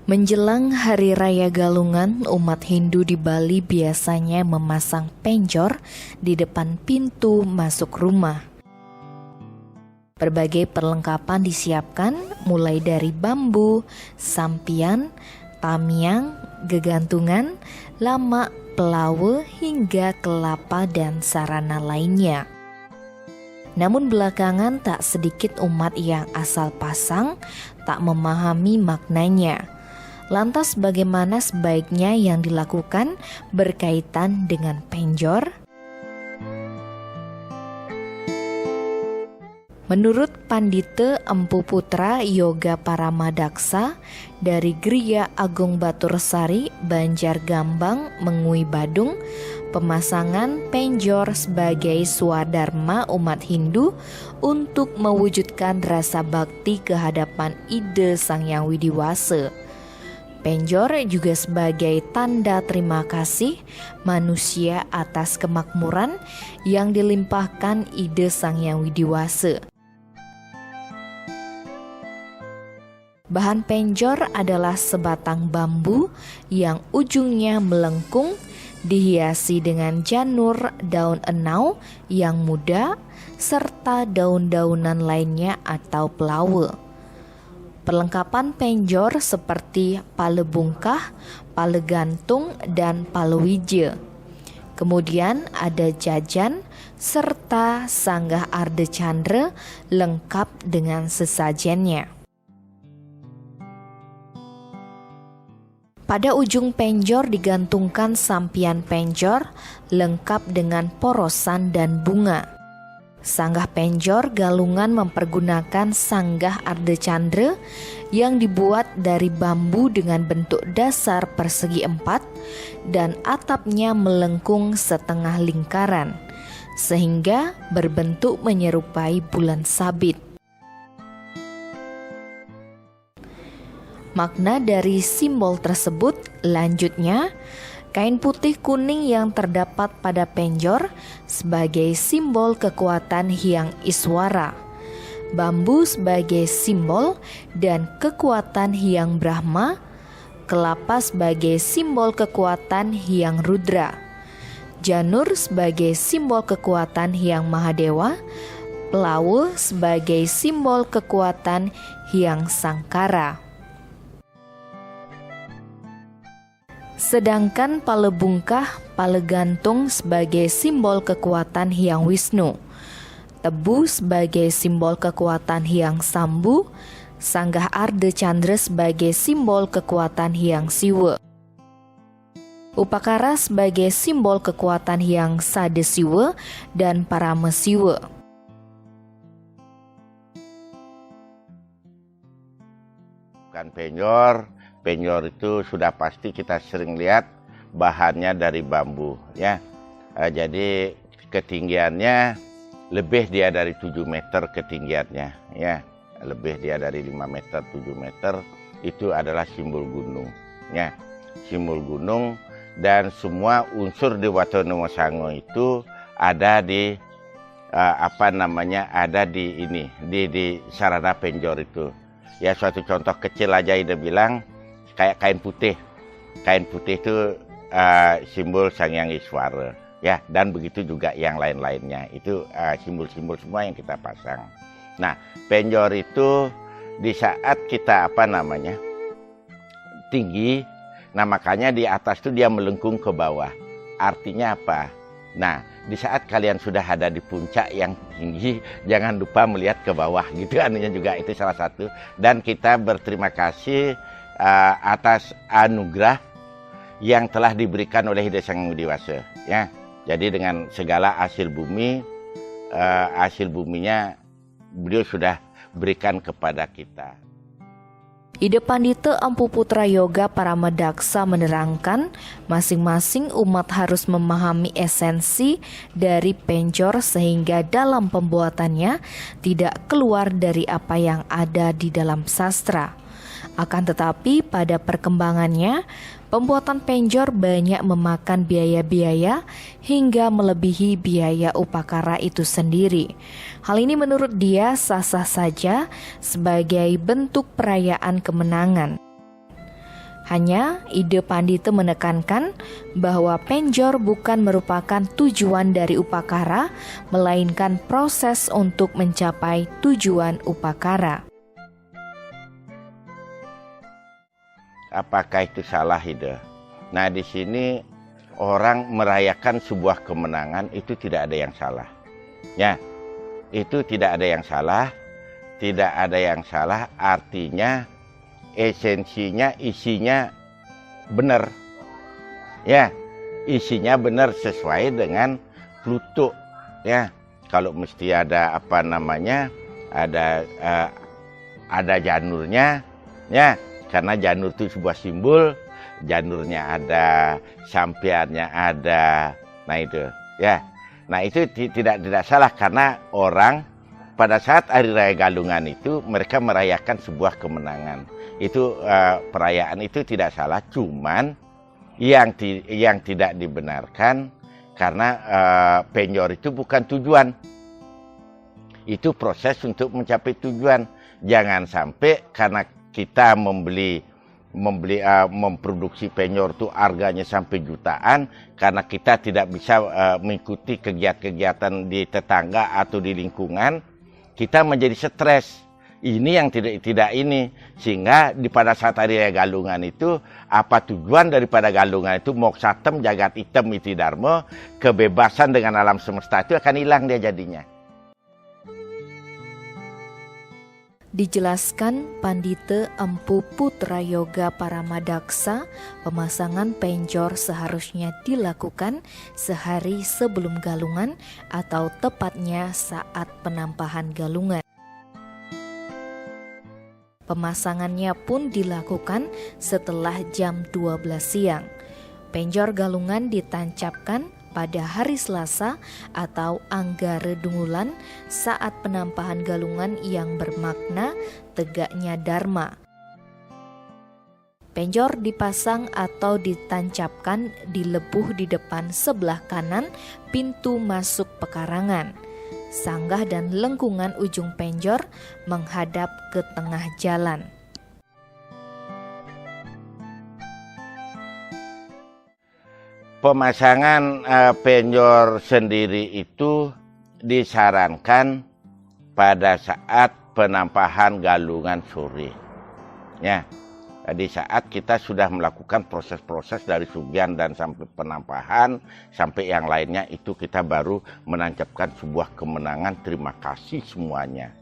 Menjelang Hari Raya Galungan, umat Hindu di Bali biasanya memasang penjor di depan pintu masuk rumah. Berbagai perlengkapan disiapkan mulai dari bambu, sampian, tamiang, gegantungan, lama, pelawe, hingga kelapa dan sarana lainnya. Namun belakangan tak sedikit umat yang asal pasang tak memahami maknanya. Lantas bagaimana sebaiknya yang dilakukan berkaitan dengan penjor? Menurut Pandite Empu Putra Yoga Paramadaksa dari Griya Agung Batursari, Banjargambang, Mengui Badung, pemasangan penjor sebagai swadharma umat Hindu untuk mewujudkan rasa bakti kehadapan ide Sang Hyang Widiwasa. Penjor juga sebagai tanda terima kasih manusia atas kemakmuran yang dilimpahkan ide Sang Hyang Widiwasa. Bahan penjor adalah sebatang bambu yang ujungnya melengkung, dihiasi dengan janur daun enau yang muda, serta daun-daunan lainnya atau pelawe. Perlengkapan penjor seperti pale bungkah, pale gantung, dan pale wije. Kemudian ada jajan serta sanggah arde candra lengkap dengan sesajennya. Pada ujung penjor digantungkan sampian penjor lengkap dengan porosan dan bunga. Sanggah penjor galungan mempergunakan sanggah arde candra yang dibuat dari bambu dengan bentuk dasar persegi 4 dan atapnya melengkung setengah lingkaran, sehingga berbentuk menyerupai bulan sabit. Makna dari simbol tersebut lanjutnya, kain putih kuning yang terdapat pada penjor sebagai simbol kekuatan Hyang Iswara, bambu sebagai simbol dan kekuatan Hyang Brahma, kelapa sebagai simbol kekuatan Hyang Rudra, janur sebagai simbol kekuatan Hyang Mahadewa, pelawe sebagai simbol kekuatan Hyang Sangkara. Sedangkan pale bungkah, pale gantung sebagai simbol kekuatan Hyang Wisnu, tebu sebagai simbol kekuatan Hyang Sambu, sanggah arde candra sebagai simbol kekuatan Hyang Siwa, upakara sebagai simbol kekuatan Hyang Sadesiwa dan Paramesiwa. Bukan penjor itu sudah pasti kita sering lihat bahannya dari bambu ya. Jadi ketinggiannya lebih dia dari 7 meter ketinggiannya ya. Lebih dia dari 5 meter, 7 meter itu adalah simbol gunung ya. Simbol gunung dan semua unsur di Watono Sango itu ada di ada di ini di sarana penjor itu. Ya suatu contoh kecil aja dia bilang kayak kain putih. Kain putih itu simbol Sang Hyang Iswara ya, dan begitu juga yang lain-lainnya. Itu simbol-simbol semua yang kita pasang. Nah, penjor itu di saat kita tinggi, nah makanya di atas itu dia melengkung ke bawah. Artinya apa? Nah, di saat kalian sudah ada di puncak yang tinggi, jangan lupa melihat ke bawah gitu. Artinya juga itu salah satu. Dan kita berterima kasih atas anugerah yang telah diberikan oleh Ide Sang Hyang Widiwasa ya. Jadi dengan segala hasil buminya beliau sudah berikan kepada kita. Ide Pandite Empu Putra Yoga Paramadaksa menerangkan masing-masing umat harus memahami esensi dari penjor sehingga dalam pembuatannya tidak keluar dari apa yang ada di dalam sastra. Akan tetapi pada perkembangannya, pembuatan penjor banyak memakan biaya-biaya hingga melebihi biaya upakara itu sendiri. Hal ini menurut dia sah-sah saja sebagai bentuk perayaan kemenangan. Hanya ide Pandita menekankan bahwa penjor bukan merupakan tujuan dari upakara, melainkan proses untuk mencapai tujuan upakara. Apakah itu salah, ide? Nah, di sini orang merayakan sebuah kemenangan itu tidak ada yang salah. Ya, itu tidak ada yang salah. Tidak ada yang salah artinya esensinya, isinya benar. Ya, isinya benar sesuai dengan Pluto. Ya, kalau mesti ada apa namanya, ada janurnya, ya, karena janur itu sebuah simbol, janurnya ada, sampeannya ada. Nah itu, ya. Nah itu tidak salah karena orang pada saat Hari Raya Galungan itu mereka merayakan sebuah kemenangan. Itu perayaan itu tidak salah, cuman yang tidak dibenarkan karena penjor itu bukan tujuan. Itu proses untuk mencapai tujuan. Jangan sampai karena kita memproduksi penjor itu harganya sampai jutaan karena kita tidak bisa mengikuti kegiatan-kegiatan di tetangga atau di lingkungan, kita menjadi stres. Ini yang tidak ini, sehingga pada saat Hari Raya Galungan itu apa tujuan daripada Galungan itu? Moksatem jagat item iti dharma, kebebasan dengan alam semesta itu akan hilang dia jadinya. Dijelaskan Pandita Empu Putrayoga Paramadaksa, pemasangan penjor seharusnya dilakukan sehari sebelum galungan atau tepatnya saat penampahan galungan. Pemasangannya pun dilakukan setelah jam 12 siang. Penjor galungan ditancapkan pada hari Selasa atau Anggara Dungulan saat penampahan galungan yang bermakna tegaknya Dharma. Penjor dipasang atau ditancapkan di lebuh di depan sebelah kanan pintu masuk pekarangan. Sanggah dan lengkungan ujung penjor menghadap ke tengah jalan. Pemasangan penjor sendiri itu disarankan pada saat penampahan galungan sore. Ya, di saat kita sudah melakukan proses-proses dari sugihan dan sampai penampahan, sampai yang lainnya itu kita baru menancapkan sebuah kemenangan. Terima kasih semuanya.